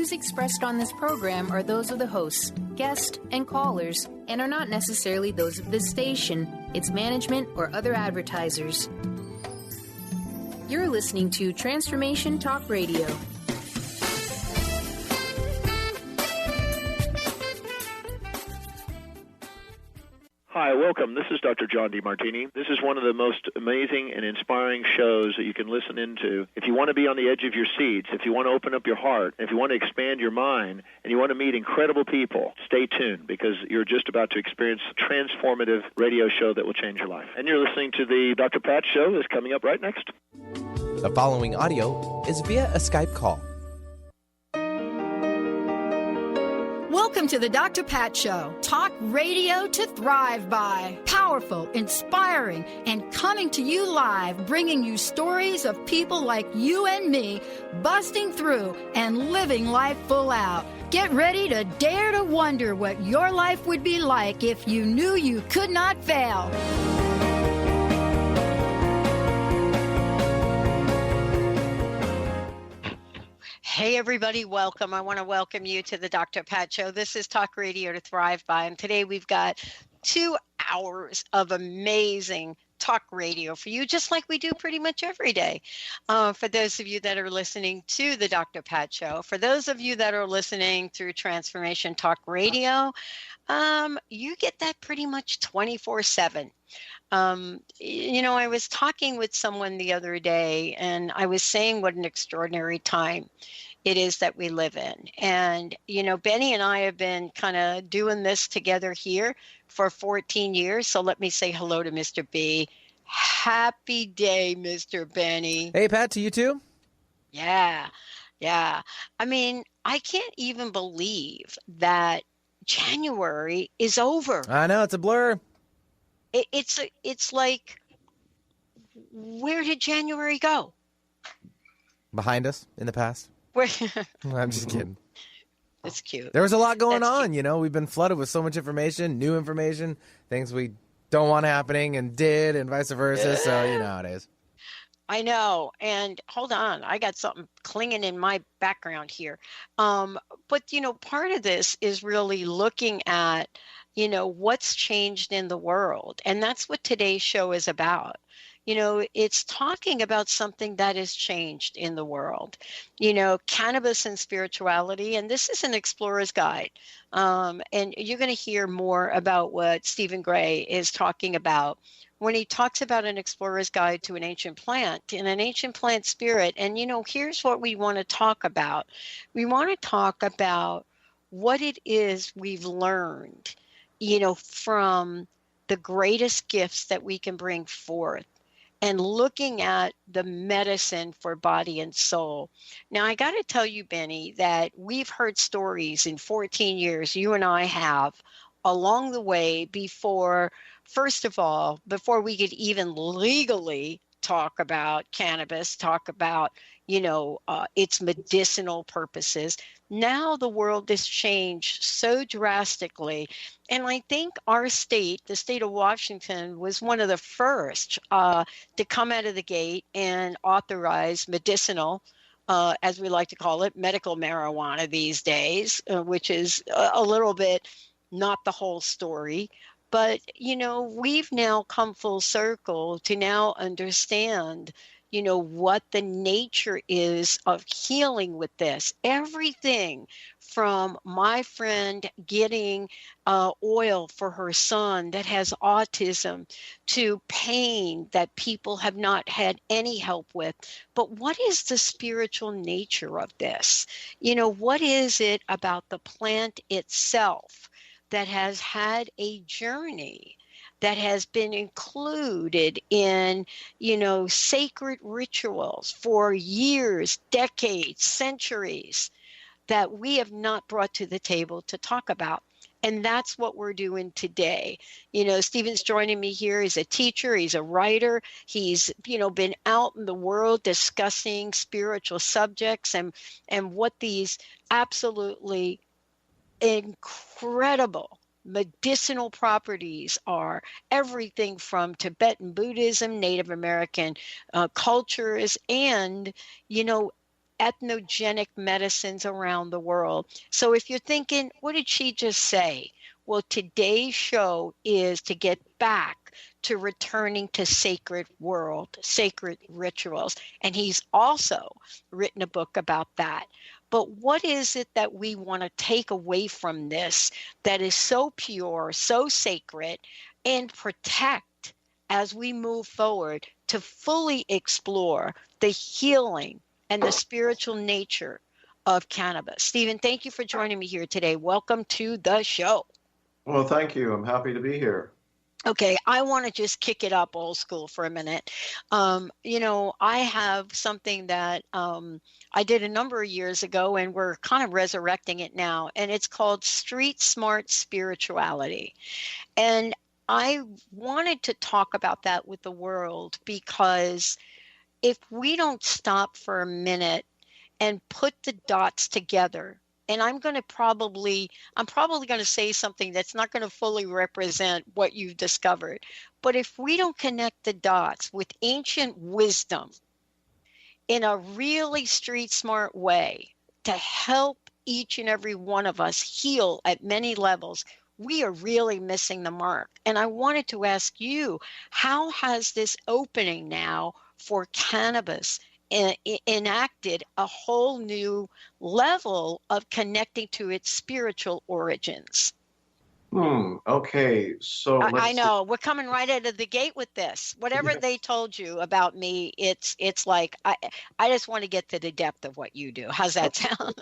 views expressed on this program are those of the hosts, guests, and callers, and are not necessarily those of this station, its management, or other advertisers. You're listening to Transformation Talk Radio. Hi, welcome. This is Dr. John DeMartini. This is one of the most amazing and inspiring shows that you can listen into. If you want to be on the edge of your seats, if you want to open up your heart, if you want to expand your mind, and you want to meet incredible people, stay tuned because you're just about to experience a transformative radio show that will change your life. And you're listening to the Dr. Pat Show that's coming up right next. The following audio is via a Skype call. Welcome to the Dr. Pat Show. Talk radio to thrive by. Powerful, inspiring, and coming to you live, bringing you stories of people like you and me, busting through and living life full out. Get ready to dare to wonder what your life would be like if you knew you could not fail. Hey, everybody, welcome. I want to welcome you to the Dr. Pat Show. This is Talk Radio to Thrive By, and today we've got 2 hours of amazing talk radio for you, just like we do pretty much every day. For those of you that are listening to the Dr. Pat Show, for those of you that are listening through Transformation Talk Radio, you get that pretty much 24/7. I was talking with someone the other day, and I was saying what an extraordinary time it is that we live in. And, Benny and I have been kind of doing this together here for 14 years. So let me say hello to Mr. B. Happy day, Mr. Benny. Hey, Pat, to you too? Yeah. I mean, I can't even believe that January is over. I know, it's a blur. It's like, where did January go? Behind us in the past. Where? I'm just kidding. It's cute. There was a lot going That's on, cute. We've been flooded with so much information, new information, things we don't want happening and did, and vice versa. So, you know how it is. I know. And hold on, I got something clinging in my background here. But, part of this is really looking at, what's changed in the world. And that's what today's show is about. It's talking about something that has changed in the world, cannabis and spirituality. And this is an explorer's guide. And you're going to hear more about what Stephen Gray is talking about when he talks about an explorer's guide to an ancient plant and an ancient plant spirit. And, here's what we want to talk about. We want to talk about what it is we've learned, from the greatest gifts that we can bring forth, and looking at the medicine for body and soul. Now, I got to tell you, Benny, that we've heard stories in 14 years, you and I have, along the way before, first of all, before we could even legally talk about cannabis, talk about, its medicinal purposes. Now the world has changed so drastically. And I think our state, the state of Washington, was one of the first to come out of the gate and authorize medicinal, as we like to call it, medical marijuana these days, which is a little bit not the whole story. But, we've now come full circle to now understand what the nature is of healing with this. Everything from my friend getting oil for her son that has autism to pain that people have not had any help with. But what is the spiritual nature of this? What is it about the plant itself that has had a journey, that has been included in, sacred rituals for years, decades, centuries, that we have not brought to the table to talk about? And that's what we're doing today. Stephen's joining me here. He's a teacher. He's a writer. He's, been out in the world discussing spiritual subjects and what these absolutely incredible medicinal properties are. Everything from Tibetan Buddhism, Native American cultures, and, ethnogenic medicines around the world. So if you're thinking, what did she just say? Well, today's show is to get back to returning to sacred world, sacred rituals. And he's also written a book about that. But what is it that we want to take away from this that is so pure, so sacred, and protect as we move forward to fully explore the healing and the spiritual nature of cannabis? Stephen, thank you for joining me here today. Welcome to the show. Well, thank you. I'm happy to be here. Okay, I want to just kick it up old school for a minute. I have something that I did a number of years ago, and we're kind of resurrecting it now, and it's called Street Smart Spirituality. And I wanted to talk about that with the world, because if we don't stop for a minute and put the dots together, and I'm probably going to say something that's not going to fully represent what you've discovered. But if we don't connect the dots with ancient wisdom in a really street smart way to help each and every one of us heal at many levels, we are really missing the mark. And I wanted to ask you, how has this opening now for cannabis enacted a whole new level of connecting to its spiritual origins? Okay, so I know we're coming right out of the gate with this. Whatever they told you about me, it's like I just want to get to the depth of what you do. How's that sound?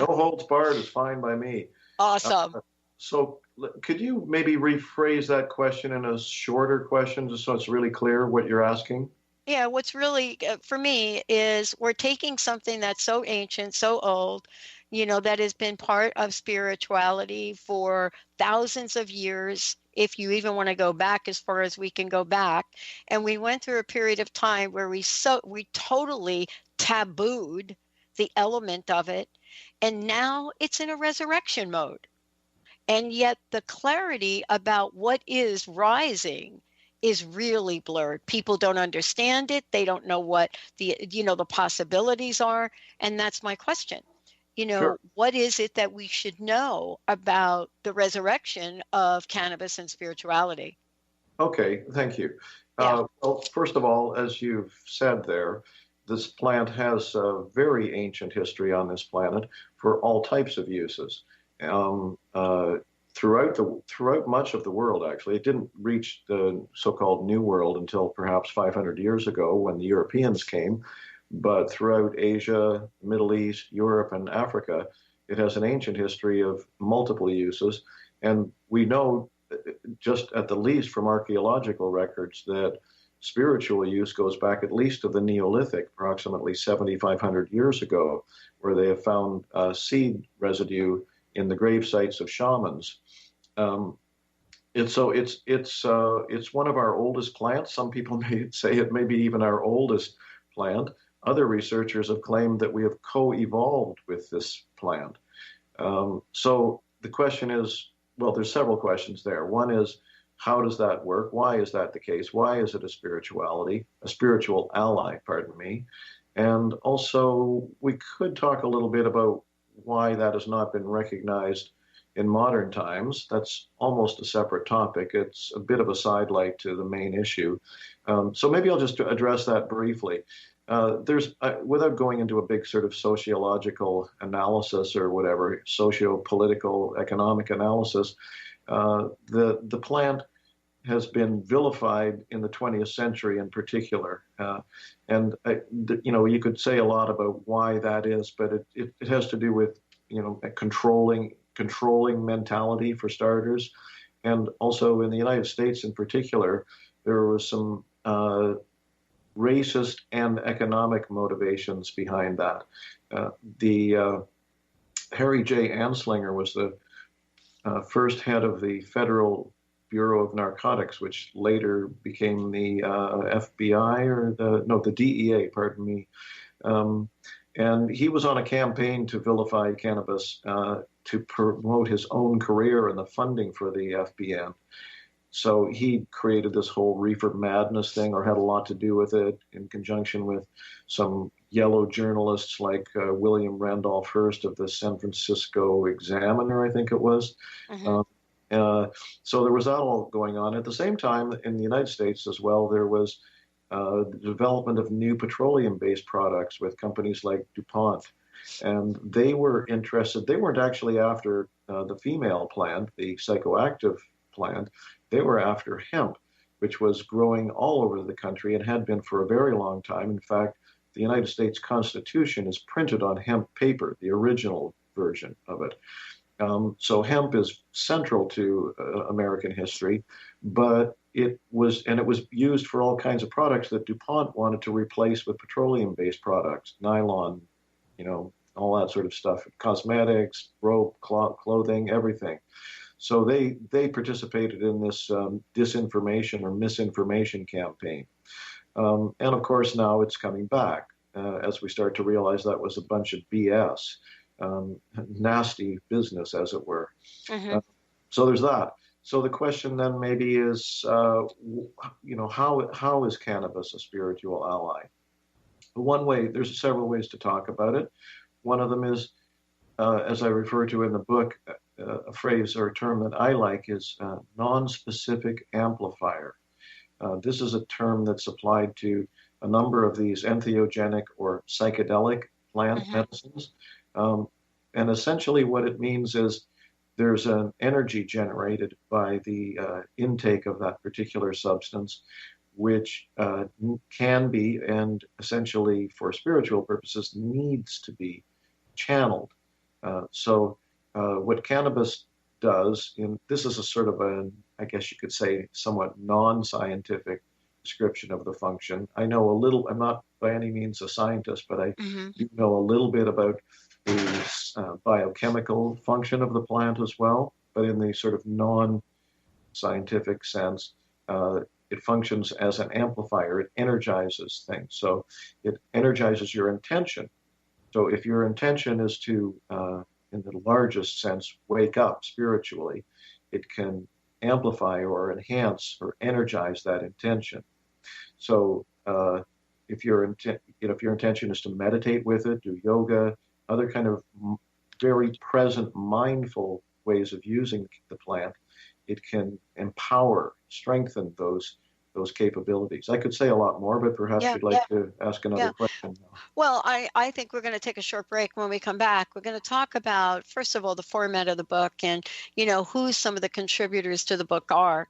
No holds barred is fine by me. Awesome. So could you maybe rephrase that question in a shorter question, just so it's really clear what you're asking? Yeah, what's really for me is we're taking something that's so ancient, so old, that has been part of spirituality for thousands of years, if you even want to go back as far as we can go back. And we went through a period of time where we totally tabooed the element of it. And now it's in a resurrection mode. And yet the clarity about what is rising is really blurred. People don't understand it. They don't know what the possibilities are. And that's my question. Sure. What is it that we should know about the resurrection of cannabis and spirituality? Okay, thank you. Yeah. Well, first of all, as you've said there, this plant has a very ancient history on this planet for all types of uses. Throughout much of the world, actually. It didn't reach the so-called New World until perhaps 500 years ago when the Europeans came. But throughout Asia, Middle East, Europe, and Africa, it has an ancient history of multiple uses. And we know, just at the least from archaeological records, that spiritual use goes back at least to the Neolithic, approximately 7,500 years ago, where they have found seed residue in the grave sites of shamans. It's one of our oldest plants. Some people may say it may be even our oldest plant. Other researchers have claimed that we have co-evolved with this plant. So the question is, well, there's several questions there. One is, how does that work? Why is that the case? Why is it a spiritual ally, pardon me? And also, we could talk a little bit about why that has not been recognized in modern times. That's almost a separate topic. It's a bit of a sidelight to the main issue. So maybe I'll just address that briefly. Without going into a big sort of sociological analysis or whatever, socio-political, economic analysis, the plant has been vilified in the 20th century in particular. You could say a lot about why that is, but it has to do with, a controlling mentality for starters. And also in the United States in particular, there was some racist and economic motivations behind that. Harry J. Anslinger was the first head of the Federal Bureau of Narcotics, which later became the FBI the DEA, pardon me. And he was on a campaign to vilify cannabis to promote his own career and the funding for the FBN. So he created this whole reefer madness thing, or had a lot to do with it, in conjunction with some yellow journalists like William Randolph Hearst of the San Francisco Examiner, I think it was. So there was that all going on. At the same time, in the United States as well, there was the development of new petroleum-based products with companies like DuPont. And they were interested, they weren't actually after the female plant, the psychoactive plant, they were after hemp, which was growing all over the country and had been for a very long time. In fact, the United States Constitution is printed on hemp paper, the original version of it. So hemp is central to American history, but it was used for all kinds of products that DuPont wanted to replace with petroleum-based products, nylon, all that sort of stuff, cosmetics, rope, clothing, everything. So they participated in this disinformation or misinformation campaign. And of course, now it's coming back as we start to realize that was a bunch of BS. Nasty business, as it were. So there's that. So the question then maybe is, how is cannabis a spiritual ally? One way, there's several ways to talk about it. One of them is, as I refer to in the book, a phrase or a term that I like is non-specific amplifier. This is a term that's applied to a number of these entheogenic or psychedelic plant medicines. And essentially what it means is there's an energy generated by the intake of that particular substance, which can be, and essentially for spiritual purposes, needs to be channeled. So what cannabis does, this is a sort of I guess you could say, somewhat non-scientific description of the function. I know a little, I'm not by any means a scientist, but I do know a little bit about the biochemical function of the plant as well, but in the sort of non-scientific sense, it functions as an amplifier. It energizes things. So it energizes your intention. So if your intention is to, in the largest sense, wake up spiritually, it can amplify or enhance or energize that intention. So if your intention is to meditate with it, do yoga, other kind of very present, mindful ways of using the plant, it can empower, strengthen those capabilities. I could say a lot more, but perhaps you'd like to ask another question. Well, I think we're going to take a short break. When we come back, we're going to talk about, first of all, the format of the book and, who some of the contributors to the book are.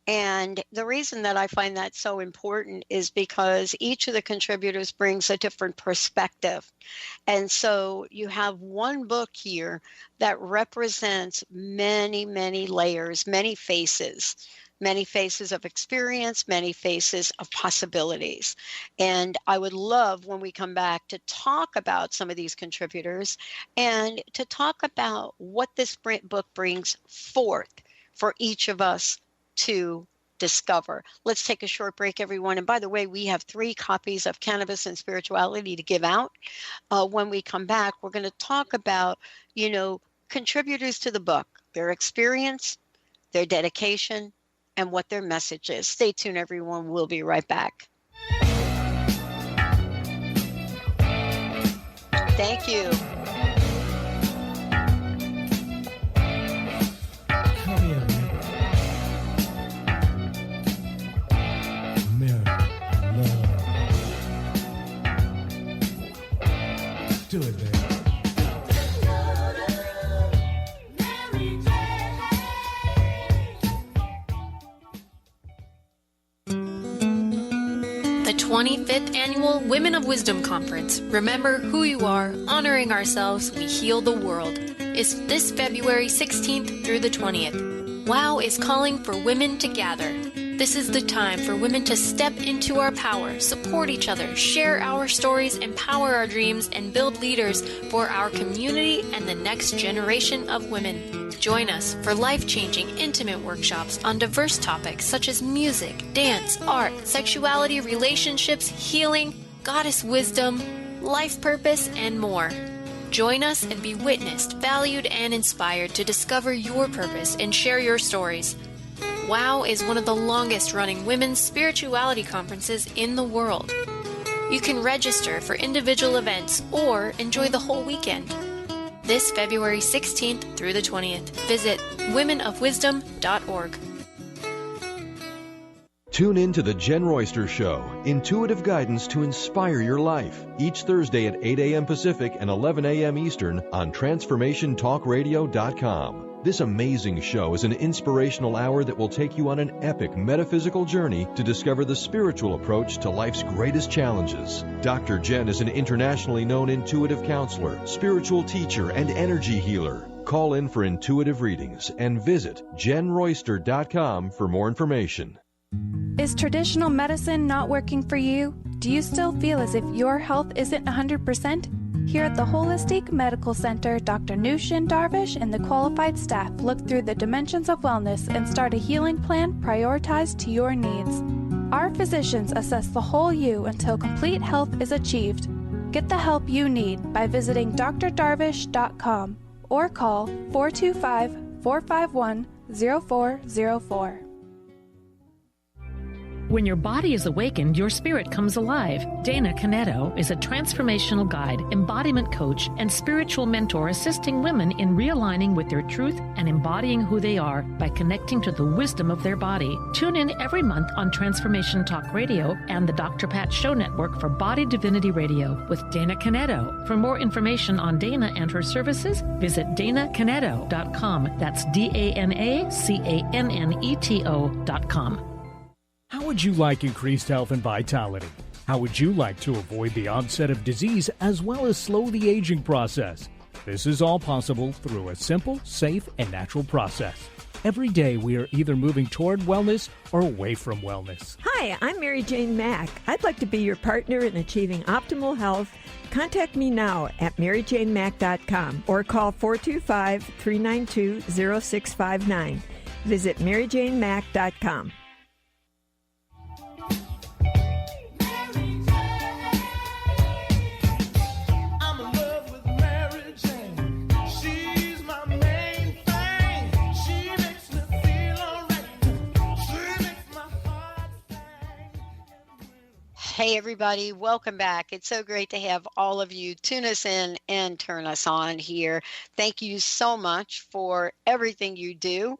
And the reason that I find that so important is because each of the contributors brings a different perspective. And so you have one book here that represents many, many layers, many faces of experience, many faces of possibilities. And I would love when we come back to talk about some of these contributors and to talk about what this book brings forth for each of us to discover. Let's take a short break, everyone. And by the way, we have 3 copies of Cannabis and Spirituality to give out. When we come back, we're going to talk about, contributors to the book, their experience, their dedication, and what their message is. Stay tuned, everyone. We'll be right back. Thank you. Come here, America, love. Do it, baby. The 25th Annual Women of Wisdom Conference. Remember who you are, honoring ourselves, we heal the world. Is this February 16th through the 20th. WOW is calling for women to gather. This is the time for women to step into our power, support each other, share our stories, empower our dreams, and build leaders for our community and the next generation of women. Join us for life-changing, intimate workshops on diverse topics such as music, dance, art, sexuality, relationships, healing, goddess wisdom, life purpose, and more. Join us and be witnessed, valued, and inspired to discover your purpose and share your stories. WOW is one of the longest-running women's spirituality conferences in the world. You can register for individual events or enjoy the whole weekend. This February 16th through the 20th, visit womenofwisdom.org. Tune in to The Jen Royster Show, intuitive guidance to inspire your life, each Thursday at 8 a.m. Pacific and 11 a.m. Eastern on TransformationTalkRadio.com. This amazing show is an inspirational hour that will take you on an epic metaphysical journey to discover the spiritual approach to life's greatest challenges. Dr. Jen is an internationally known intuitive counselor, spiritual teacher, and energy healer. Call in for intuitive readings and visit jenroyster.com for more information. Is traditional medicine not working for you? Do you still feel as if your health isn't 100%? Here at the Holistic Medical Center, Dr. Nushin Darvish and the qualified staff look through the dimensions of wellness and start a healing plan prioritized to your needs. Our physicians assess the whole you until complete health is achieved. Get the help you need by visiting drdarvish.com or call 425-451-0404. When your body is awakened, your spirit comes alive. Dana Canetto is a transformational guide, embodiment coach, and spiritual mentor assisting women in realigning with their truth and embodying who they are by connecting to the wisdom of their body. Tune in every month on Transformation Talk Radio and the Dr. Pat Show Network for Body Divinity Radio with Dana Canetto. For more information on Dana and her services, visit danacanetto.com. That's DANACANNETO.com. How would you like increased health and vitality? How would you like to avoid the onset of disease as well as slow the aging process? This is all possible through a simple, safe, and natural process. Every day we are either moving toward wellness or away from wellness. Hi, I'm Mary Jane Mack. I'd like to be your partner in achieving optimal health. Contact me now at maryjanemack.com or call 425-392-0659. Visit maryjanemack.com. Hey, everybody. Welcome back. It's so great to have all of you tune us in and turn us on here. Thank you so much for everything you do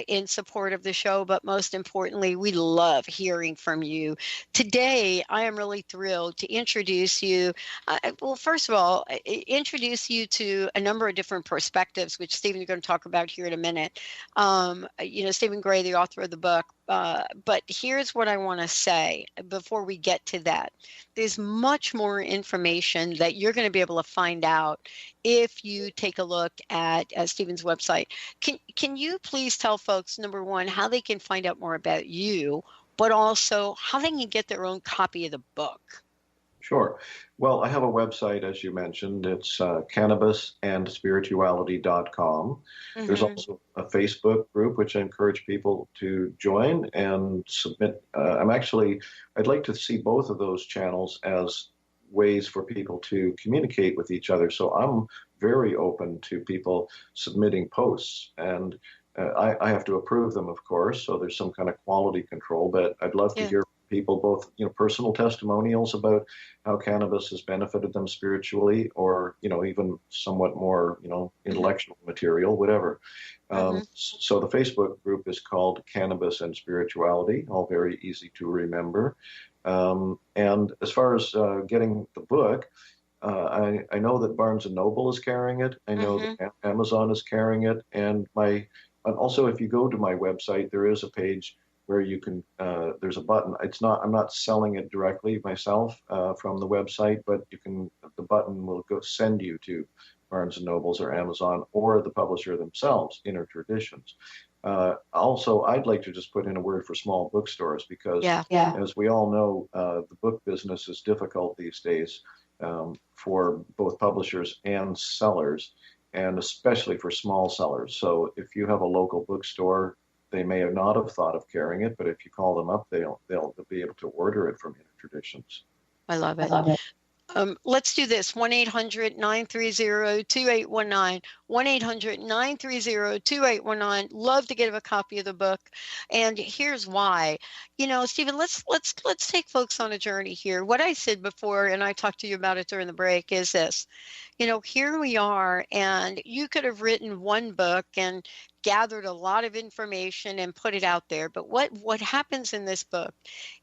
in support of the show. But most importantly, we love hearing from you. Today, I am really thrilled to introduce you. Well, first of all, introduce you to a number of different perspectives, which Stephen's going to talk about here in a minute. Stephen Gray, the author of the book. But here's what I want to say before we get to that. There's much more information that you're going to be able to find out if you take a look at Stephen's website. Can you please tell folks, number one, how they can find out more about you, but also how they can get their own copy of the book? Sure. Well, I have a website, as you mentioned. It's cannabisrsquos.com. Mm-hmm. There's also a Facebook group, which I encourage people to join and submit. I'd like to see both of those channels as ways for people to communicate with each other. So I'm very open to people submitting posts, and I have to approve them, of course. So there's some kind of quality control, but I'd love to hear people, both personal testimonials about how cannabis has benefited them spiritually, or even somewhat more intellectual material, whatever. So the Facebook group is called Cannabis and Spirituality, all very easy to remember. And as far as getting the book, I know that Barnes & Noble is carrying it. I know that Amazon is carrying it, and also if you go to my website, there is a page where you can, there's a button. I'm not selling it directly myself from the website, but the button will send you to Barnes & Noble's or Amazon or the publisher themselves, Inner Traditions. Also, I'd like to just put in a word for small bookstores, because as we all know, the book business is difficult these days for both publishers and sellers, and especially for small sellers. So if you have a local bookstore, they may not have thought of carrying it, but if you call them up, they'll be able to order it from Inner Traditions. I love it. Let's do this. 1-800-930-2819. 1-800-930-2819. Love to get a copy of the book. And here's why. Stephen, let's take folks on a journey here. What I said before, and I talked to you about it during the break, is this. Here we are, and you could have written one book and gathered a lot of information and put it out there. But what happens in this book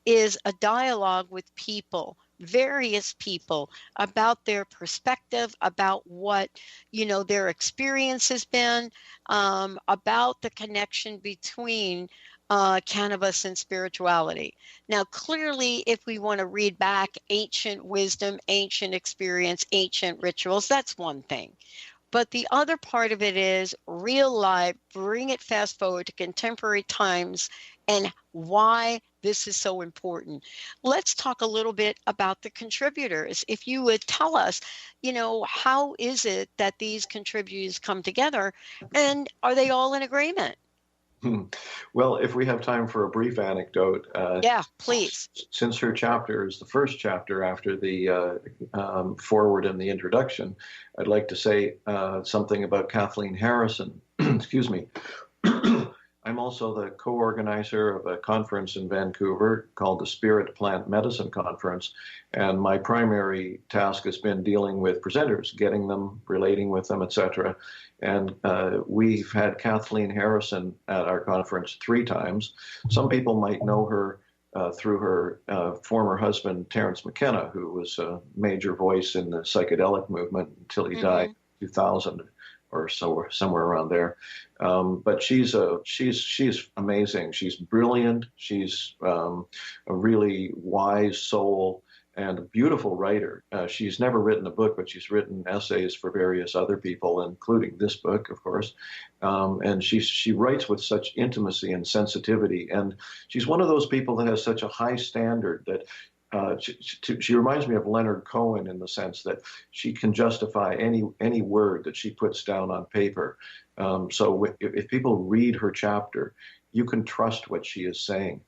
is a dialogue with people, various people, about their perspective, about what their experience has been, about the connection between cannabis and spirituality. Now, clearly, if we want to read back ancient wisdom, ancient experience, ancient rituals, that's one thing. But the other part of it is real life, bring it fast forward to contemporary times and why this is so important. Let's talk a little bit about the contributors. If you would tell us, how is it that these contributors come together, and are they all in agreement? Well, if we have time for a brief anecdote. Yeah, please. Since her chapter is the first chapter after the foreword and the introduction, I'd like to say something about Kathleen Harrison. Excuse me. I'm also the co-organizer of a conference in Vancouver called the Spirit Plant Medicine Conference, and my primary task has been dealing with presenters, getting them, relating with them, etc. And we've had Kathleen Harrison at our conference 3 times. Some people might know her through her former husband, Terence McKenna, who was a major voice in the psychedelic movement until he died in 2000 or so, somewhere around there. But she's amazing. She's brilliant. She's a really wise soul and a beautiful writer. She's never written a book, but she's written essays for various other people, including this book, of course. And she writes with such intimacy and sensitivity. And she's one of those people that has such a high standard that she reminds me of Leonard Cohen in the sense that she can justify any word that she puts down on paper. So if people read her chapter, you can trust what she is saying.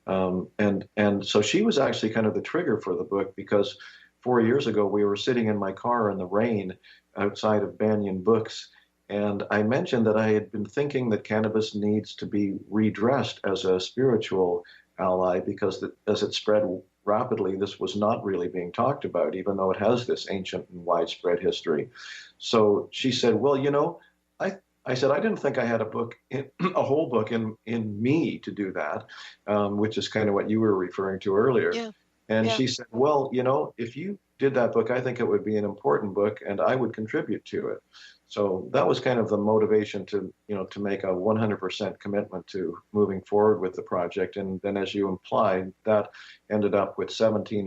And so she was actually kind of the trigger for the book, because 4 years ago we were sitting in my car in the rain outside of Banyan Books, and I mentioned that I had been thinking that cannabis needs to be redressed as a spiritual ally, because as it spread rapidly, this was not really being talked about, even though it has this ancient and widespread history. So she said, well, I said, I didn't think I had a whole book in me to do that, which is kind of what you were referring to earlier. Yeah. And she said, well, if you did that book, I think it would be an important book and I would contribute to it. So that was kind of the motivation to make a 100% commitment to moving forward with the project. And then, as you implied, that ended up with 17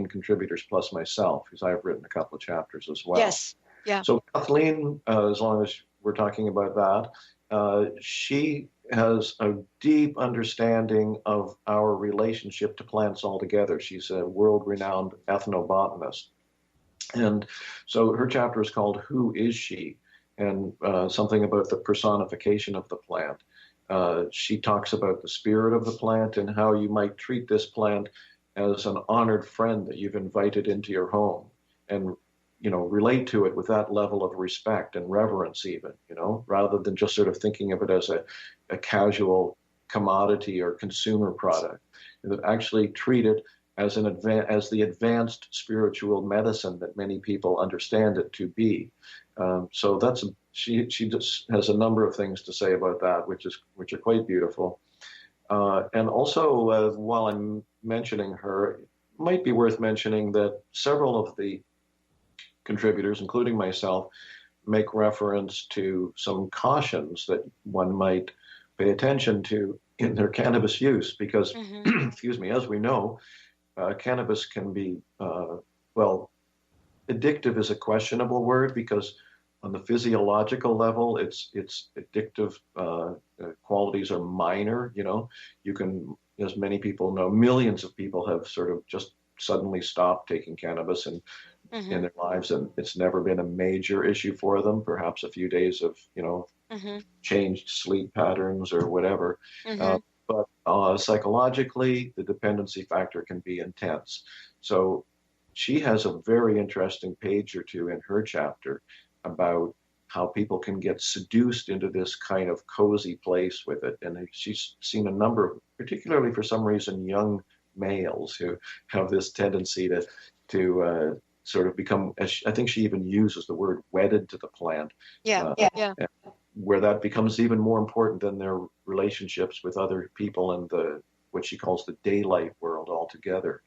contributors plus myself, because I've written a couple of chapters as well. Yes. Yeah. So Kathleen, as long as we're talking about that, she has a deep understanding of our relationship to plants altogether. She's a world-renowned ethnobotanist. And so her chapter is called Who Is She? And something about the personification of the plant. She talks about the spirit of the plant and how you might treat this plant as an honored friend that you've invited into your home, and relate to it with that level of respect and reverence even, rather than just sort of thinking of it as a casual commodity or consumer product. That actually treat it as as the advanced spiritual medicine that many people understand it to be. So she just has a number of things to say about that, which are quite beautiful. And also, while I'm mentioning her, it might be worth mentioning that several of the contributors, including myself, make reference to some cautions that one might pay attention to in their cannabis use, because, excuse me, as we know, cannabis can be, addictive is a questionable word, because on the physiological level, its addictive qualities are minor. You can, as many people know, millions of people have sort of just suddenly stopped taking cannabis in their lives, and it's never been a major issue for them. Perhaps a few days of, changed sleep patterns or whatever. But psychologically, the dependency factor can be intense. So she has a very interesting page or two in her chapter about how people can get seduced into this kind of cozy place with it. And she's seen a number of, particularly for some reason, young males who have this tendency to sort of become, I think she even uses the word wedded to the plant. Yeah. Where that becomes even more important than their relationships with other people and what she calls the daylight world altogether.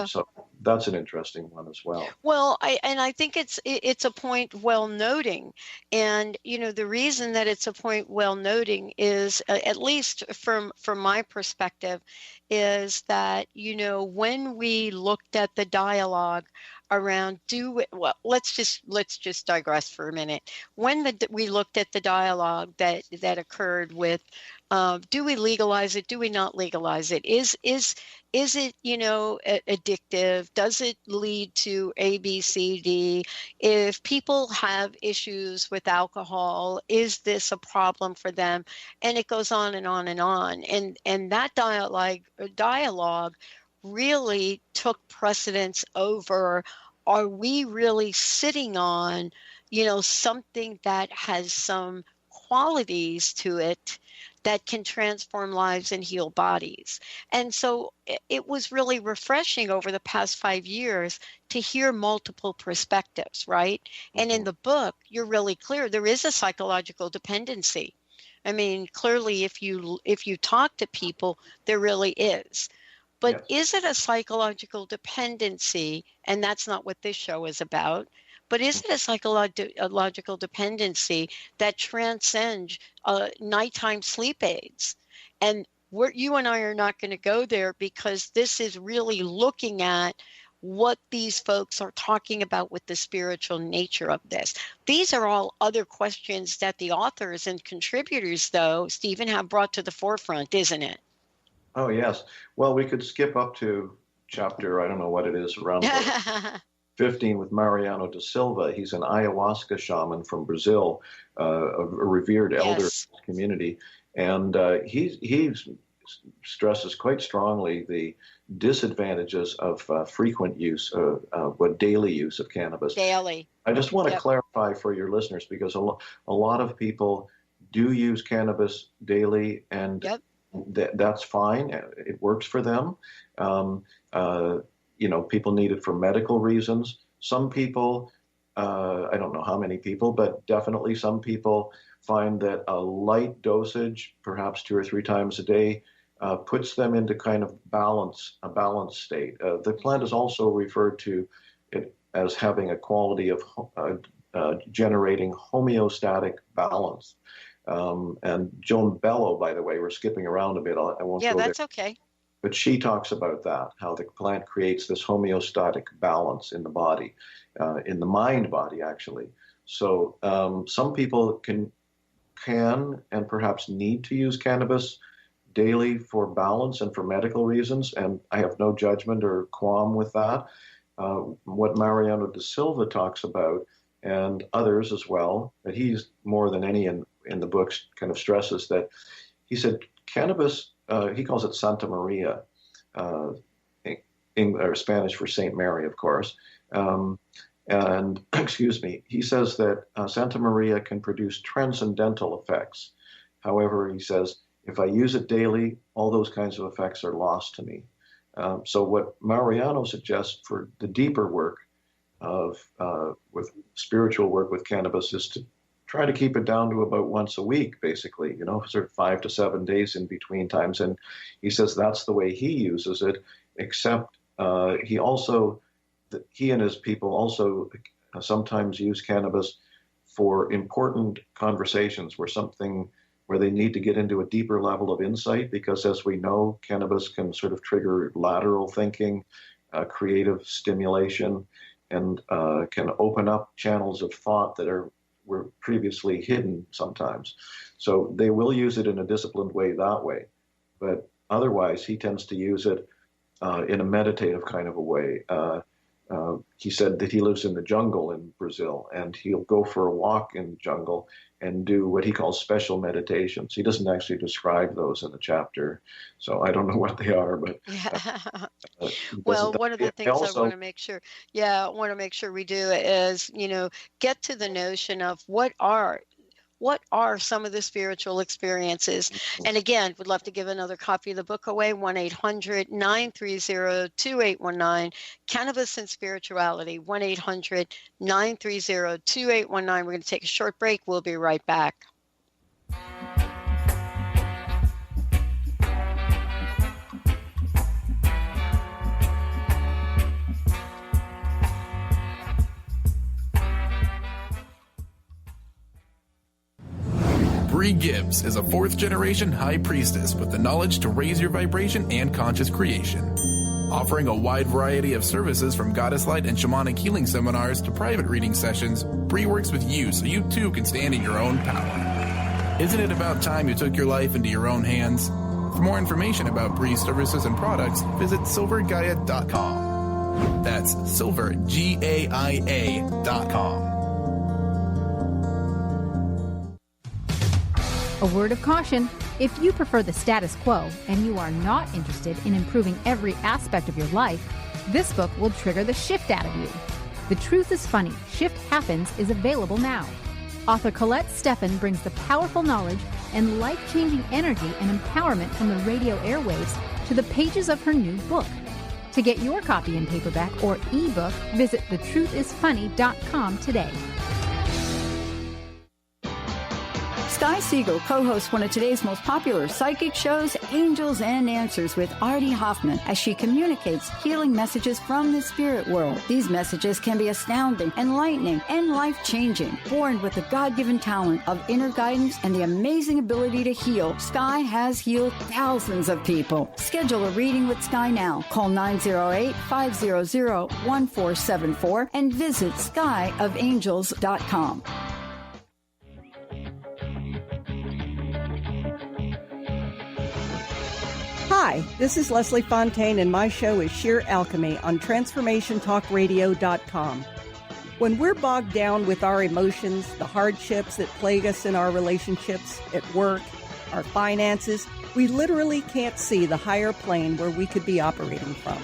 So that's an interesting one as well. Well, I think it's a point well noting, and the reason that it's a point well noting is, at least from my perspective, is that when we looked at the dialogue around let's just digress for a minute. When we looked at the dialogue that occurred with, do we legalize it? Do we not legalize it? Is it addictive? Does it lead to A, B, C, D? If people have issues with alcohol, is this a problem for them? And it goes on and on and on. And that dialogue really took precedence over, are we really sitting on, something that has some qualities to it that can transform lives and heal bodies? And so it was really refreshing over the past 5 years to hear multiple perspectives, right? And in the book, you're really clear, there is a psychological dependency. I mean, clearly, if you talk to people, there really is. But is it a psychological dependency? And that's not what this show is about. But is it a psychological dependency that transcends nighttime sleep aids? And you and I are not going to go there, because this is really looking at what these folks are talking about with the spiritual nature of this. These are all other questions that the authors and contributors, though, Stephen, have brought to the forefront, isn't it? Oh, yes. Well, we could skip up to chapter, I don't know what it is, around 15 with Mariano da Silva. He's an ayahuasca shaman from Brazil, a revered elder community. And he stresses quite strongly the disadvantages of frequent use, daily use of cannabis. Daily. I just want to clarify for your listeners, because a lot of people do use cannabis daily, and that's fine. It works for them. People need it for medical reasons. Some people, I don't know how many people, but definitely some people find that a light dosage, perhaps 2 or 3 times a day, puts them into kind of a balanced state. The plant is also referred to it as having a quality of generating homeostatic balance. And Joan Bello, by the way, we're skipping around a bit. I won't go there. Yeah, that's okay. But she talks about that, how the plant creates this homeostatic balance in the body, in the mind-body, actually. So some people can and perhaps need to use cannabis daily for balance and for medical reasons, and I have no judgment or qualm with that. What Mariano da Silva talks about, and others as well, but he's more than any in the books kind of stresses that, he said, cannabis, he calls it Santa Maria, or Spanish for Saint Mary, of course. And excuse me, he says that Santa Maria can produce transcendental effects. However, he says, if I use it daily, all those kinds of effects are lost to me. So what Mariano suggests for the deeper work with spiritual work with cannabis is to try to keep it down to about once a week, basically, sort of 5 to 7 days in between times. And he says that's the way he uses it, except he and his people also sometimes use cannabis for important conversations where they need to get into a deeper level of insight, because as we know, cannabis can sort of trigger lateral thinking, creative stimulation, and can open up channels of thought that were previously hidden sometimes. So they will use it in a disciplined way that way. But otherwise, he tends to use it in a meditative kind of a way. he said that he lives in the jungle in Brazil, and he'll go for a walk in the jungle and do what he calls special meditations. He doesn't actually describe those in the chapter, so I don't know what they are, but well, one of the things I want to make sure, we do is, get to the notion of what are some of the spiritual experiences. And again, would love to give another copy of the book away, 1-800-930-2819, Cannabis and Spirituality, 1-800-930-2819. We're going to take a short break. We'll be right back. Bree Gibbs is a fourth-generation high priestess with the knowledge to raise your vibration and conscious creation. Offering a wide variety of services from goddess light and shamanic healing seminars to private reading sessions, Bree works with you so you too can stand in your own power. Isn't it about time you took your life into your own hands? For more information about Bree's services and products, visit silvergaia.com. That's silvergaia.com. A word of caution, if you prefer the status quo and you are not interested in improving every aspect of your life, this book will trigger the shift out of you. The Truth is Funny, Shift Happens is available now. Author Colette Steffen brings the powerful knowledge and life-changing energy and empowerment from the radio airwaves to the pages of her new book. To get your copy in paperback or ebook, visit thetruthisfunny.com today. Sky Siegel co-hosts one of today's most popular psychic shows, Angels and Answers, with Artie Hoffman, as she communicates healing messages from the spirit world. These messages can be astounding, enlightening, and life-changing. Born with the God-given talent of inner guidance and the amazing ability to heal, Sky has healed thousands of people. Schedule a reading with Sky now. Call 908-500-1474 and visit skyofangels.com. Hi, this is Leslie Fontaine, and my show is Sheer Alchemy on TransformationTalkRadio.com. When we're bogged down with our emotions, the hardships that plague us in our relationships, at work, our finances, we literally can't see the higher plane where we could be operating from.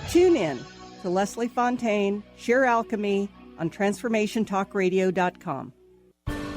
Tune in to Leslie Fontaine, Sheer Alchemy on TransformationTalkRadio.com.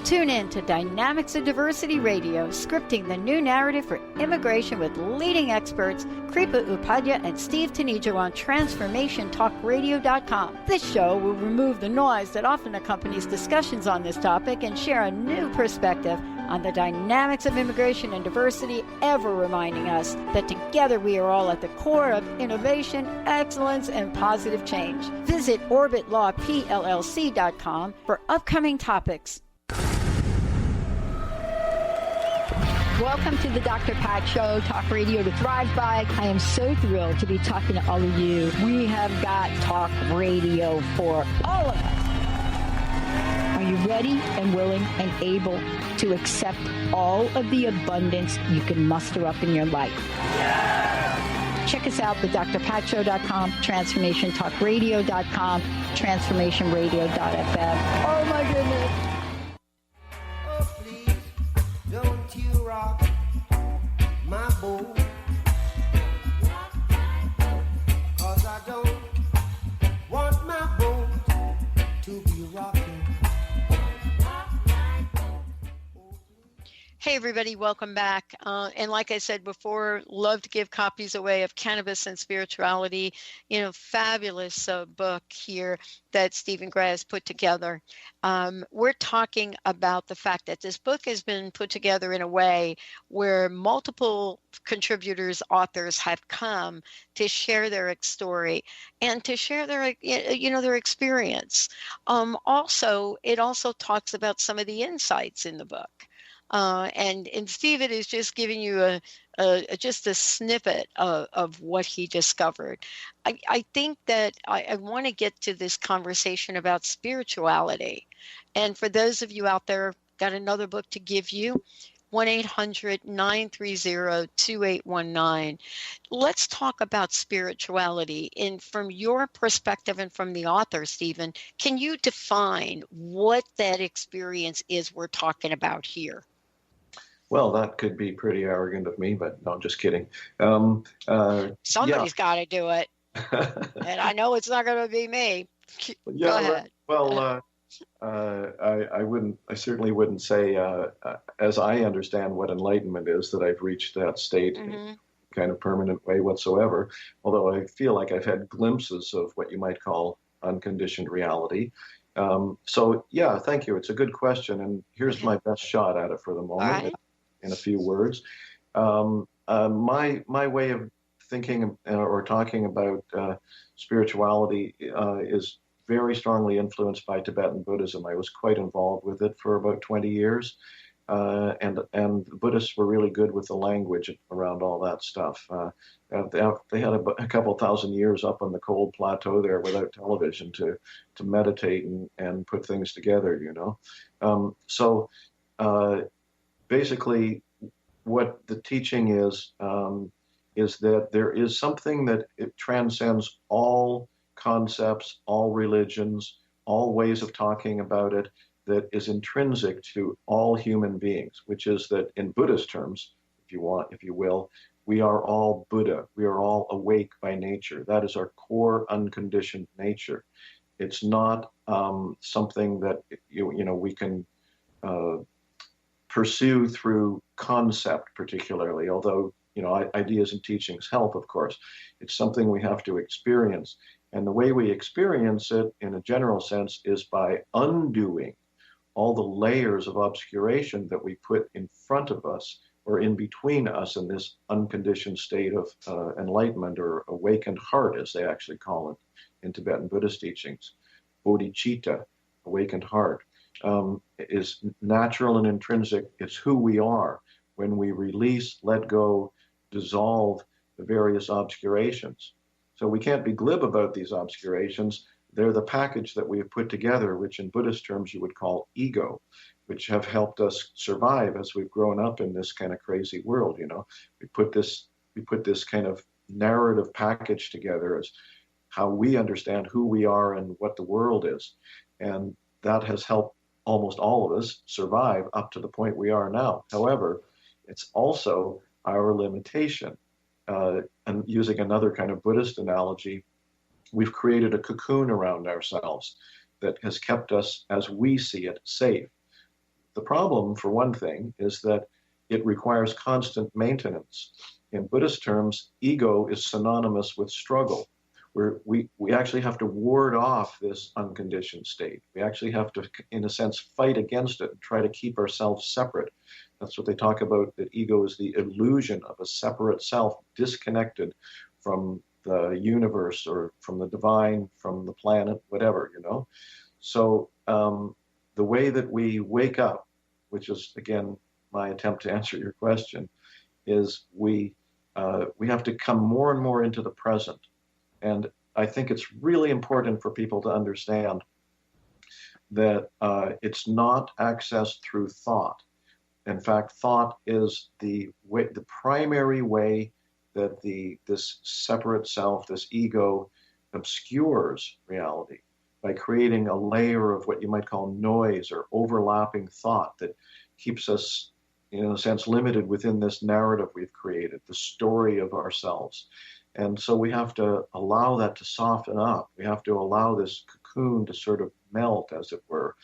Tune in to Dynamics of Diversity Radio, scripting the new narrative for immigration with leading experts Kripa Upadhyaya and Steve Tanijo on TransformationTalkRadio.com. This show will remove the noise that often accompanies discussions on this topic and share a new perspective on the dynamics of immigration and diversity, ever reminding us that together we are all at the core of innovation, excellence, and positive change. Visit OrbitLawPLLC.com for upcoming topics. Welcome to the Dr. Pat Show, Talk Radio to Thrive By. I am so thrilled to be talking to all of you. We have got talk radio for all of us. Are you ready and willing and able to accept all of the abundance you can muster up in your life? Check us out at drpatshow.com, transformationtalkradio.com, transformationradio.fm. Oh my goodness. Don't you rock my boat, 'cause I don't want my boat to be rocking. Hey everybody, welcome back. And like I said before, love to give copies away of Cannabis and Spirituality, fabulous book here that Stephen Gray has put together. We're talking about the fact that this book has been put together in a way where multiple contributors, authors have come to share their story and to share their, their experience. Also, it also talks about some of the insights in the book. And Stephen is just giving you just a snippet of what he discovered. I think that I want to get to this conversation about spirituality. And for those of you out there, got another book to give you. 1-800-930-2819. Let's talk about spirituality. And from your perspective and from the author, Stephen, can you define what that experience is we're talking about here? Well, that could be pretty arrogant of me, but no, I'm just kidding. Somebody's got to do it. And I know it's not going to be me. Go ahead. Well, I certainly wouldn't say, as I understand what enlightenment is, that I've reached that state in a kind of permanent way whatsoever. Although I feel like I've had glimpses of what you might call unconditioned reality. So yeah, thank you. It's a good question, and here's my best shot at it for the moment, in a few words. My way of thinking or talking about spirituality is very strongly influenced by Tibetan Buddhism. I was quite involved with it for about 20 years. And the Buddhists were really good with the language around all that stuff. They had a couple thousand years up on the cold plateau there without television to meditate and put things together, you know. So basically what the teaching is that there is something that it transcends all concepts, all religions, all ways of talking about it, that is intrinsic to all human beings, which is that in Buddhist terms, if you will, we are all Buddha. We are all awake by nature. That is our core unconditioned nature. It's not something that we can pursue through concept particularly, although ideas and teachings help, of course. It's something we have to experience. And the way we experience it in a general sense is by undoing all the layers of obscuration that we put in front of us or in between us in this unconditioned state of enlightenment or awakened heart, as they actually call it in Tibetan Buddhist teachings. Bodhicitta, awakened heart, is natural and intrinsic. It's who we are when we release, let go, dissolve the various obscurations. So we can't be glib about these obscurations. They're the package that we have put together, which in Buddhist terms you would call ego, which have helped us survive as we've grown up in this kind of crazy world. We put this kind of narrative package together as how we understand who we are and what the world is. And that has helped almost all of us survive up to the point we are now. However, it's also our limitation. And using another kind of Buddhist analogy, we've created a cocoon around ourselves that has kept us, as we see it, safe. The problem, for one thing, is that it requires constant maintenance. In Buddhist terms, ego is synonymous with struggle. We actually have to ward off this unconditioned state. We actually have to, in a sense, fight against it and try to keep ourselves separate. That's what they talk about, that ego is the illusion of a separate self, disconnected from the universe or from the divine, from the planet, whatever, So the way that we wake up, which is, again, my attempt to answer your question, is we have to come more and more into the present. And I think it's really important for people to understand that it's not accessed through thought. In fact, thought is the primary way that this separate self, this ego, obscures reality by creating a layer of what you might call noise or overlapping thought that keeps us, in a sense, limited within this narrative we've created, the story of ourselves. And so we have to allow that to soften up. We have to allow this cocoon to sort of melt, as it were.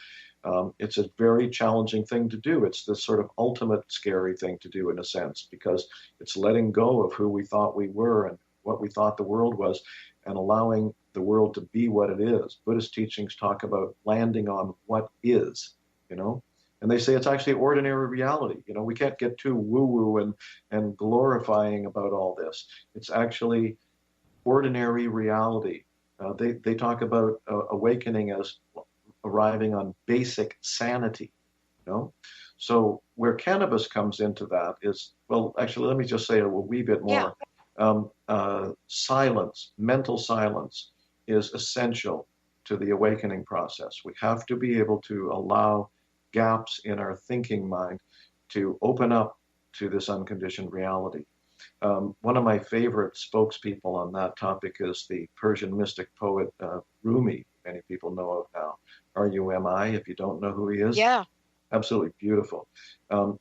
It's a very challenging thing to do. It's the sort of ultimate scary thing to do, in a sense, because it's letting go of who we thought we were and what we thought the world was and allowing the world to be what it is. Buddhist teachings talk about landing on what is, and they say it's actually ordinary reality. We can't get too woo-woo and glorifying about all this. It's actually ordinary reality. They talk about awakening as arriving on basic sanity, So where cannabis comes into that is, well, actually, let me just say a wee bit more. Silence, mental silence is essential to the awakening process. We have to be able to allow gaps in our thinking mind to open up to this unconditioned reality. One of my favorite spokespeople on that topic is the Persian mystic poet Rumi. Many people know of now. Rumi, if you don't know who he is. Yeah. Absolutely beautiful.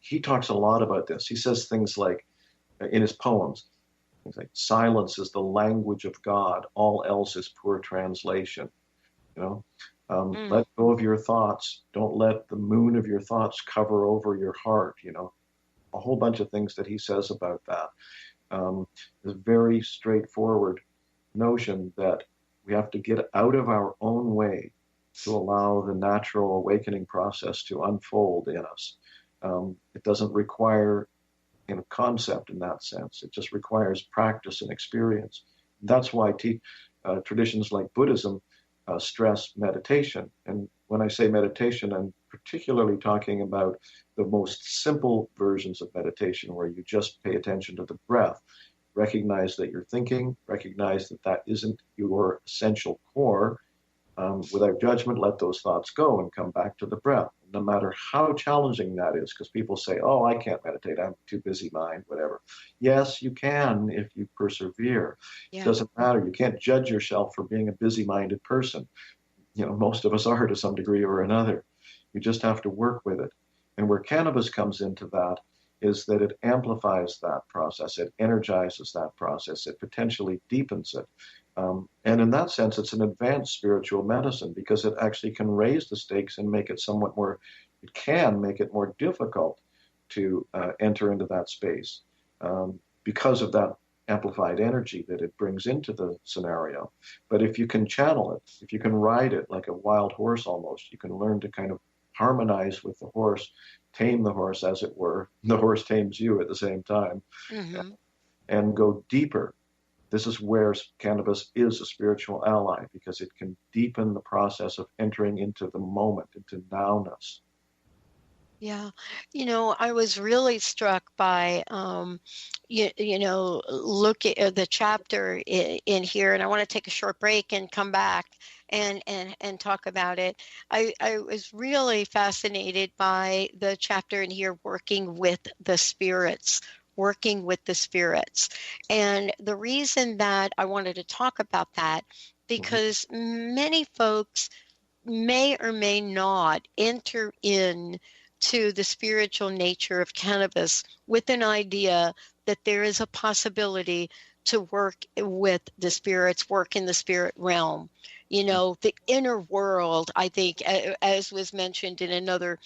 He talks a lot about this. He says things like, in his poems, things like, silence is the language of God, all else is poor translation. Let go of your thoughts. Don't let the moon of your thoughts cover over your heart. A whole bunch of things that he says about that. It's a very straightforward notion that we have to get out of our own way to allow the natural awakening process to unfold in us. It doesn't require concept in that sense. It just requires practice and experience. That's why traditions like Buddhism stress meditation. And when I say meditation, I'm particularly talking about the most simple versions of meditation, where you just pay attention to the breath, recognize that you're thinking, recognize that that isn't your essential core. Without judgment, let those thoughts go and come back to the breath, no matter how challenging that is, because people say, oh, I can't meditate, I'm too busy mind, whatever. Yes, you can if you persevere. Yeah. It doesn't matter. You can't judge yourself for being a busy-minded person. Most of us are to some degree or another. You just have to work with it. And where cannabis comes into that is that it amplifies that process, it energizes that process, it potentially deepens it. And in that sense, it's an advanced spiritual medicine, because it actually can raise the stakes and make it it can make it more difficult to enter into that space because of that amplified energy that it brings into the scenario. But if you can channel it, if you can ride it like a wild horse almost, you can learn to kind of harmonize with the horse, tame the horse, as it were. The horse tames you at the same time, and go deeper. This is where cannabis is a spiritual ally, because it can deepen the process of entering into the moment, into nowness. Yeah. I was really struck by, look at the chapter in here, and I want to take a short break and come back and talk about it. I was really fascinated by the chapter in here, working with the spirits. And the reason that I wanted to talk about that, because many folks may or may not enter in to the spiritual nature of cannabis with an idea that there is a possibility to work with the spirits, work in the spirit realm. The inner world, I think, as was mentioned in another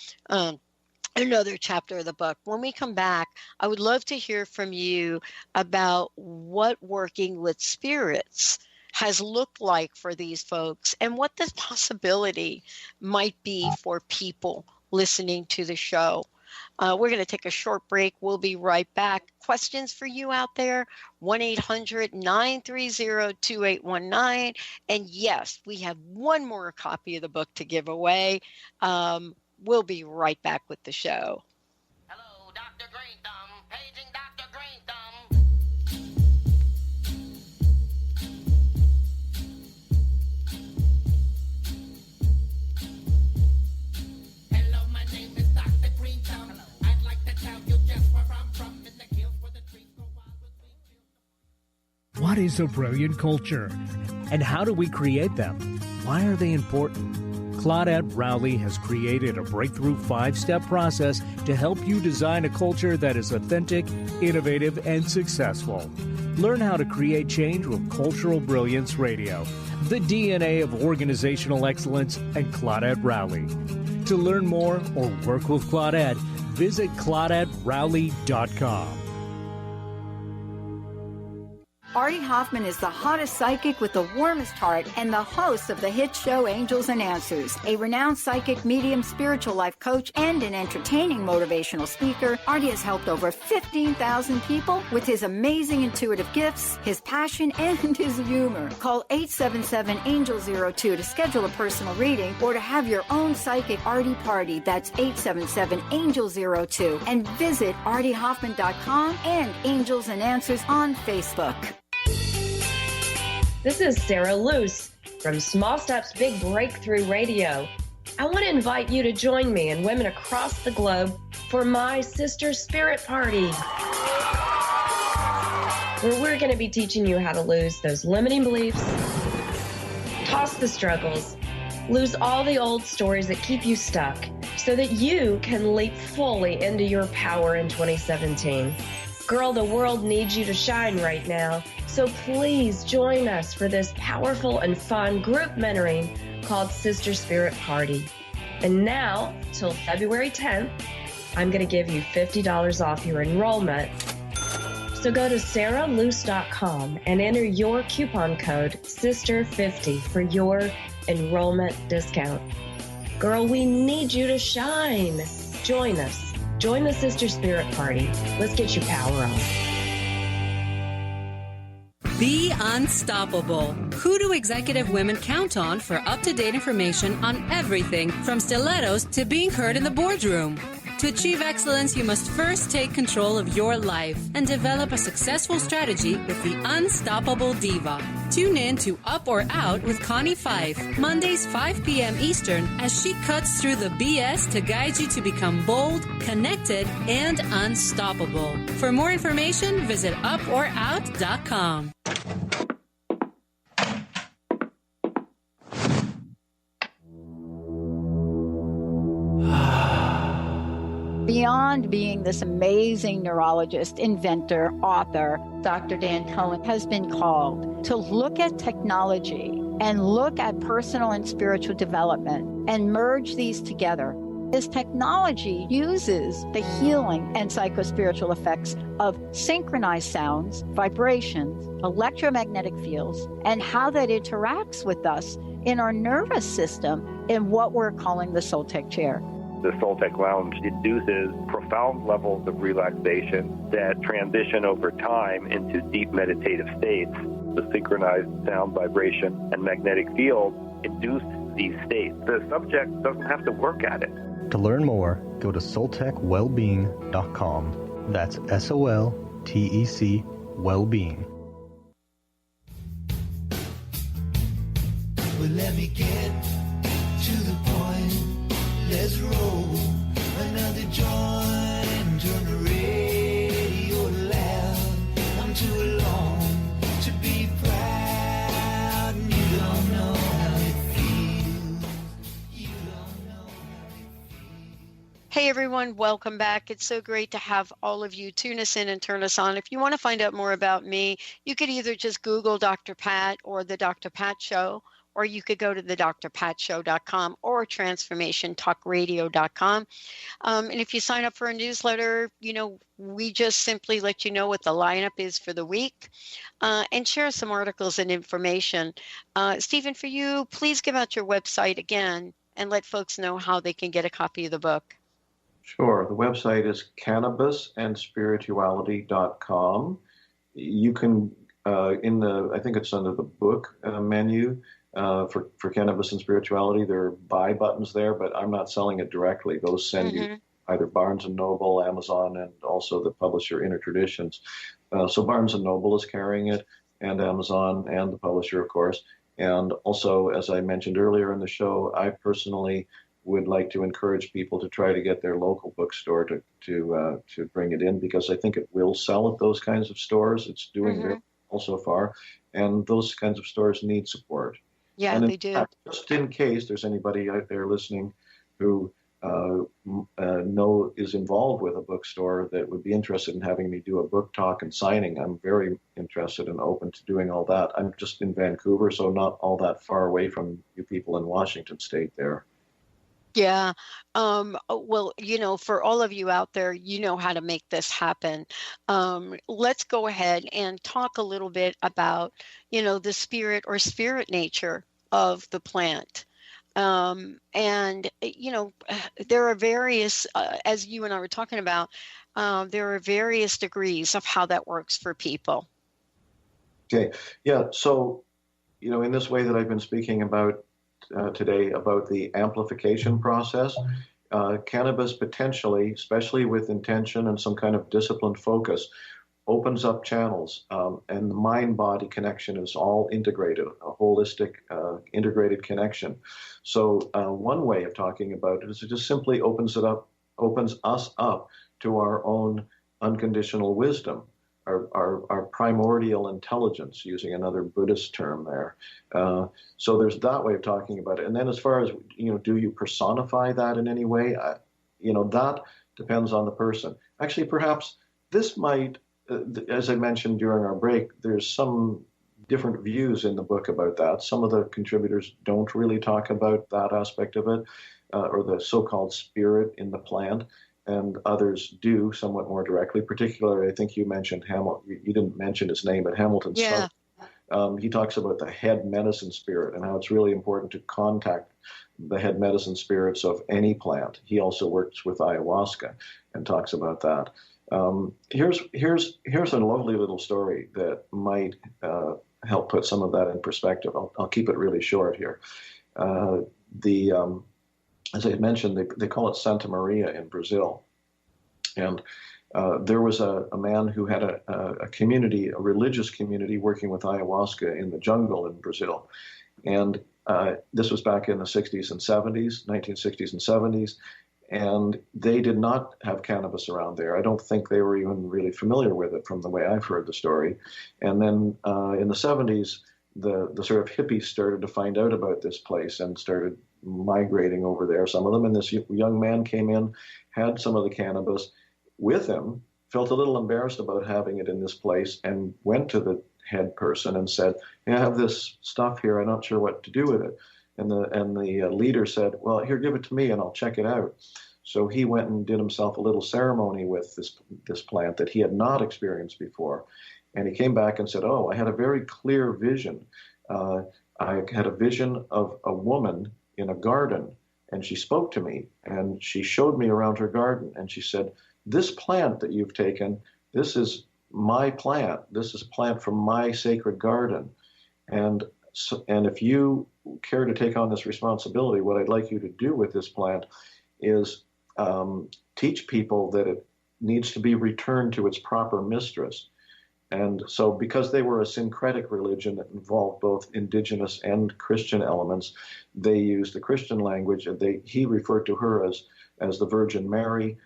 chapter of the book. When we come back, I would love to hear from you about what working with spirits has looked like for these folks, and what the possibility might be for people listening to the show. We're going to take a short break. We'll be right back. Questions for you out there, 1-800-930-2819. And yes, we have one more copy of the book to give away. We'll be right back with the show. Hello, Dr. Green Thumb. Paging Dr. Green Thumb. Hello, my name is Dr. Green Thumb. Hello. I'd like to tell you just where I'm from, in the hills where the trees grow wild with sweet. What is a brilliant culture? And how do we create them? Why are they important? Claudette Rowley has created a breakthrough 5-step process to help you design a culture that is authentic, innovative, and successful. Learn how to create change with Cultural Brilliance Radio, the DNA of organizational excellence, and Claudette Rowley. To learn more or work with Claudette, visit ClaudetteRowley.com. Artie Hoffman is the hottest psychic with the warmest heart and the host of the hit show Angels and Answers. A renowned psychic, medium, spiritual life coach, and an entertaining motivational speaker, Artie has helped over 15,000 people with his amazing intuitive gifts, his passion, and his humor. Call 877-ANGEL-02 to schedule a personal reading or to have your own psychic Artie party. That's 877-ANGEL-02. And visit ArtieHoffman.com and Angels and Answers on Facebook. This is Sarah Luce from Small Steps Big Breakthrough Radio. I want to invite you to join me and women across the globe for my Sister Spirit Party, where we're going to be teaching you how to lose those limiting beliefs, toss the struggles, lose all the old stories that keep you stuck, so that you can leap fully into your power in 2017. Girl, the world needs you to shine right now, so please join us for this powerful and fun group mentoring called Sister Spirit Party. And now, till February 10th, I'm going to give you $50 off your enrollment. So go to sarahluce.com and enter your coupon code SISTER50 for your enrollment discount. Girl, we need you to shine. Join us. Join the Sister Spirit Party. Let's get your power on. Be unstoppable. Who do executive women count on for up-to-date information on everything from stilettos to being heard in the boardroom? To achieve excellence, you must first take control of your life and develop a successful strategy with the Unstoppable Diva. Tune in to Up or Out with Connie Fife, Mondays 5 p.m. Eastern, as she cuts through the BS to guide you to become bold, connected, and unstoppable. For more information, visit uporout.com. Beyond being this amazing neurologist, inventor, author, Dr. Dan Cohen has been called to look at technology and look at personal and spiritual development and merge these together. As technology uses the healing and psychospiritual effects of synchronized sounds, vibrations, electromagnetic fields, and how that interacts with us in our nervous system in what we're calling the Soul Tech Chair. The Soul Tech Lounge induces profound levels of relaxation that transition over time into deep meditative states. The synchronized sound, vibration, and magnetic field induce these states. The subject doesn't have to work at it. To learn more, go to soultechwellbeing.com. That's SOLTEC Wellbeing. Well, let me get to the point. Let's roll another joint, turn the radio loud. I'm too alone to be proud, and you don't know how it feels. You don't know how it feels. Hey everyone, welcome back. It's so great to have all of you tune us in and turn us on. If you want to find out more about me, you could either just Google Dr. Pat or The Dr. Pat Show, or you could go to the drpatshow.com or transformationtalkradio.com. And if you sign up for a newsletter, we just simply let you know what the lineup is for the week and share some articles and information. Stephen, for you, please give out your website again and let folks know how they can get a copy of the book. Sure. The website is cannabisrspirituality.com. You can, I think it's under the book menu, for Cannabis and Spirituality, there are buy buttons there, but I'm not selling it directly. Those send you either Barnes & Noble, Amazon, and also the publisher Inner Traditions. So Barnes & Noble is carrying it, and Amazon, and the publisher, of course. And also, as I mentioned earlier in the show, I personally would like to encourage people to try to get their local bookstore to bring it in, because I think it will sell at those kinds of stores. It's doing very well so far, and those kinds of stores need support. Yeah, and they do. Fact, just in case there's anybody out there listening who is involved with a bookstore that would be interested in having me do a book talk and signing, I'm very interested and open to doing all that. I'm just in Vancouver, so not all that far away from you people in Washington State there. Yeah. Well, for all of you out there, you know how to make this happen. Let's go ahead and talk a little bit about, the spirit or spirit nature of the plant. And, there are various, as you and I were talking about, there are various degrees of how that works for people. Okay. Yeah. So, in this way that I've been speaking about today about the amplification process, cannabis potentially, especially with intention and some kind of disciplined focus, opens up channels, and the mind-body connection is all integrated, a holistic, integrated connection. So one way of talking about it is it just simply opens it up opens us up to our own unconditional wisdom, our primordial intelligence, using another Buddhist term there. So there's that way of talking about it. And then as far as, do you personify that in any way? That depends on the person. Actually, perhaps this might, as I mentioned during our break, there's some different views in the book about that. Some of the contributors don't really talk about that aspect of it, or the so-called spirit in the plant, and others do somewhat more directly. Particularly, I think you mentioned Hamilton. You didn't mention his name, but Hamilton Yeah. Stark. He talks about the head medicine spirit and how it's really important to contact the head medicine spirits of any plant. He also works with ayahuasca and talks about that. Here's a lovely little story that might help put some of that in perspective. I'll keep it really short here. As I had mentioned, they call it Santa Maria in Brazil. And there was a man who had a community, a religious community, working with ayahuasca in the jungle in Brazil. And this was back in the 60s and 70s, 1960s and 70s. And they did not have cannabis around there. I don't think they were even really familiar with it from the way I've heard the story. And then in the 70s, the sort of hippies started to find out about this place and started migrating over there, some of them. And this young man came in, had some of the cannabis with him, felt a little embarrassed about having it in this place, and went to the head person and said, "I have this stuff here. I'm not sure what to do with it." And the leader said, "Well, here, give it to me and I'll check it out." So he went and did himself a little ceremony with this plant that he had not experienced before. And he came back and said, "Oh, I had a very clear vision. I had a vision of a woman in a garden, and she spoke to me, and she showed me around her garden, and she said, 'This plant that you've taken, this is my plant. This is a plant from my sacred garden. And if you care to take on this responsibility, what I'd like you to do with this plant is teach people that it needs to be returned to its proper mistress.'" And so because they were a syncretic religion that involved both indigenous and Christian elements, they used the Christian language, and he referred to her as the Virgin Mary,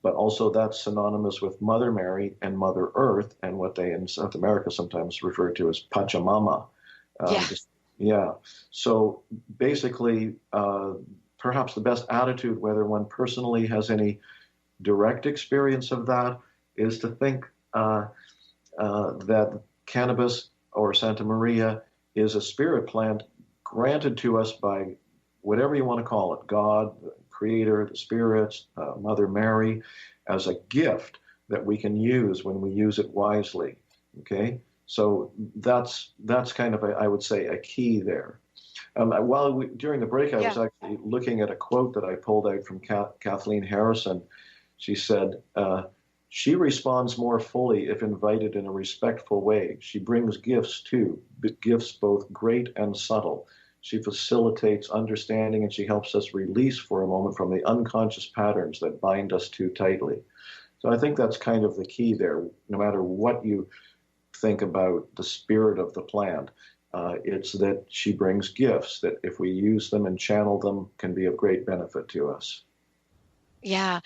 but also that's synonymous with Mother Mary and Mother Earth, and what they in South America sometimes refer to as Pachamama. Yeah. So basically, perhaps the best attitude, whether one personally has any direct experience of that, is to think that cannabis or Santa Maria is a spirit plant granted to us by whatever you want to call it, God, the Creator, the spirits, Mother Mary, as a gift that we can use when we use it wisely. Okay, so that's kind of I would say a key there. During the break, I was actually looking at a quote that I pulled out from Kathleen Harrison. She said, "She responds more fully if invited in a respectful way. She brings gifts too, gifts both great and subtle. She facilitates understanding, and she helps us release for a moment from the unconscious patterns that bind us too tightly." So I think that's kind of the key there. No matter what you think about the spirit of the plant, it's that she brings gifts that, if we use them and channel them, can be of great benefit to us. Yeah.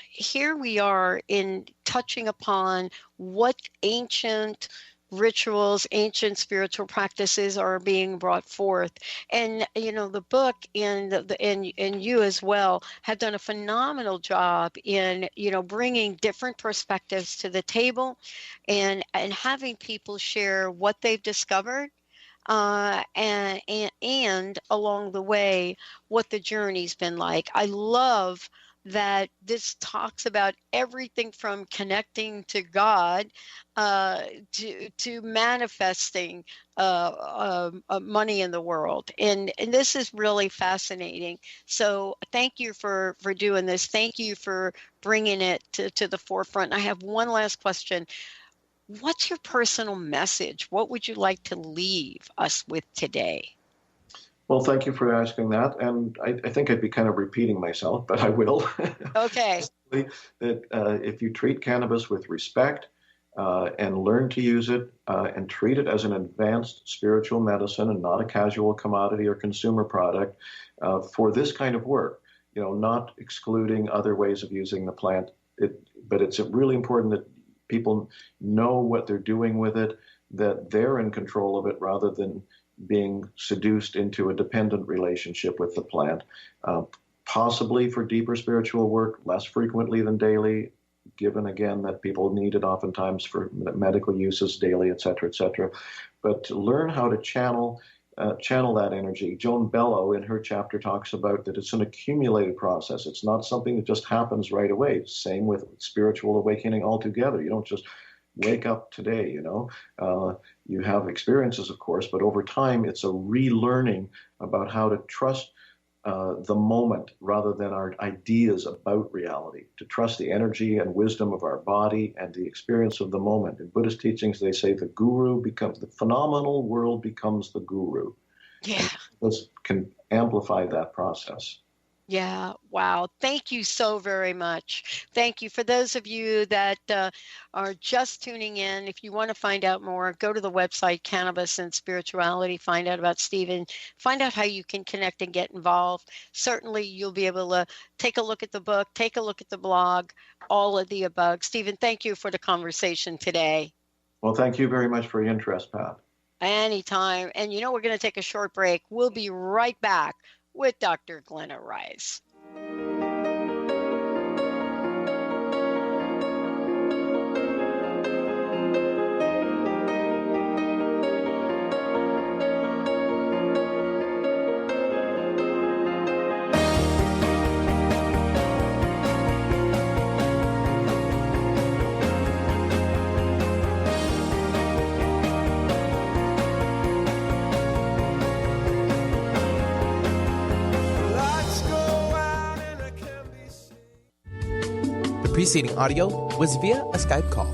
Here we are in touching upon what ancient rituals, ancient spiritual practices are being brought forth. And, the book and you as well have done a phenomenal job in, bringing different perspectives to the table and having people share what they've discovered. And along the way, what the journey's been like. I love that this talks about everything from connecting to God to manifesting money in the world. And this is really fascinating. So thank you for doing this. Thank you for bringing it to the forefront. I have one last question. What's your personal message? What would you like to leave us with today? Well, thank you for asking that. And I think I'd be kind of repeating myself, but I will. Okay. That if you treat cannabis with respect and learn to use it and treat it as an advanced spiritual medicine and not a casual commodity or consumer product for this kind of work, not excluding other ways of using the plant. But it's really important that people know what they're doing with it, that they're in control of it rather than being seduced into a dependent relationship with the plant. Possibly for deeper spiritual work, less frequently than daily, given again that people need it oftentimes for medical uses daily, et cetera, but to learn how to channel that energy. Joan Bello in her chapter talks about that it's an accumulated process. It's not something that just happens right away. Same with spiritual awakening altogether. You don't just wake up today, you have experiences, of course, but over time it's a relearning about how to trust the moment rather than our ideas about reality, to trust the energy and wisdom of our body and the experience of the moment. In Buddhist teachings, they say the phenomenal world becomes the guru. Yeah. This can amplify that process. Yeah. Wow. Thank you so very much. Thank you. For those of you that are just tuning in, if you want to find out more, go to the website, Cannabis and Spirituality, find out about Stephen, find out how you can connect and get involved. Certainly, you'll be able to take a look at the book, take a look at the blog, all of the above. Stephen, thank you for the conversation today. Well, thank you very much for your interest, Pat. Anytime. And we're going to take a short break. We'll be right back with Dr. Glenna Rice. The preceding audio was via a Skype call.